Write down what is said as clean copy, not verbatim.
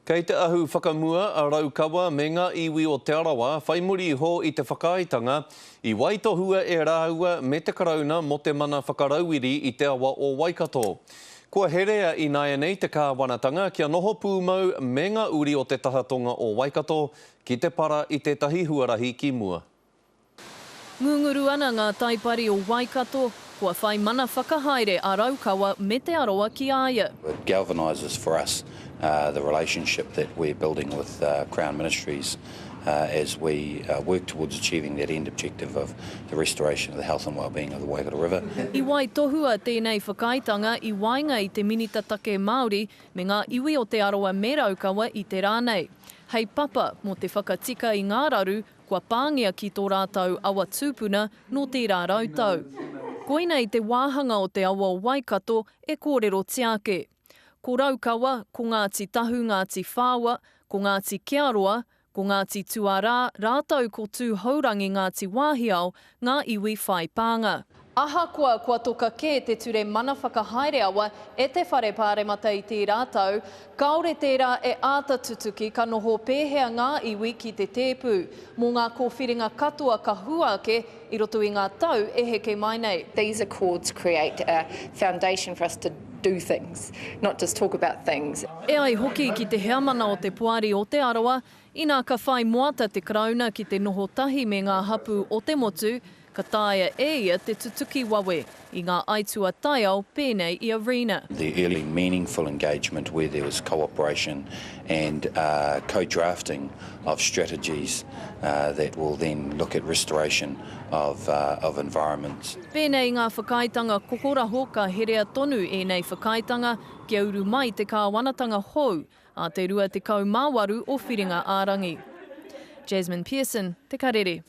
Kei te ahu whakamua a raukawa me ngā iwi o te arawa, whai muri ho i te whakaaitanga i waitohua e rāua me te karauna mo te mana whakarauiri i te awa o Waikato. Kua herea i nāia nei te kāwanatanga kia noho pūmau me ngā uri o te tahatonga o Waikato ki te para i te tahi huarahi ki mua. Ngunguru ana ngā taipari o Waikato, kua whai mana whakahaere a raukawa me te aroa ki aia. It galvanises for us the relationship that we're building with Crown Ministries as we work towards achieving that end objective of the restoration of the health and wellbeing of the Waikato River. I wai tohua tēnei whakaitanga i wainga i te minita take Māori me ngā iwi o te aroa me raukawa i te rānei. Hei papa mo te whakatika i ngā raru, kua pāngia ki tō rātau awa tūpuna no tērā rautau. Koina i te wāhanga o te awa o Waikato e kōrero tiake. Ko raukawa, ko Ngāti Tahu, Ngāti Whāua, ko Ngāti Kearoa, ko Ngāti Tuarā, rātau ko tū haurangi Ngāti Wāhiao, ngā iwi whai pānga. Ahakoa kua toka kē te ture mana whakahaere awa e te whare pāremata i te rātau, kaore tērā e āta tutuki ka noho pēhea ngā iwi ki te tēpū, mō ngā kōwhiringa katoa ka huake i roto i ngā tau e heke mai nei. These accords create a foundation for us to do things, not just talk about things. E ai hoki ki te heamana o te puari o te arawa, ina ka whai moata te krauna ki te noho tahi me ngā hapu o te motu, ka taia e ia te tutuki wawe i ngā aitua taiao pēnei i arena. The early meaningful engagement where there was cooperation and co-drafting of strategies that will then look at restoration of environments. Pēnei ngā whakaitanga kokoraho ka herea tonu e nei whakaitanga kia uru mai te kāwanatanga hou a te rua te kaumāwaru o whiringa ārangi. Jasmine Pearson, Te Karere.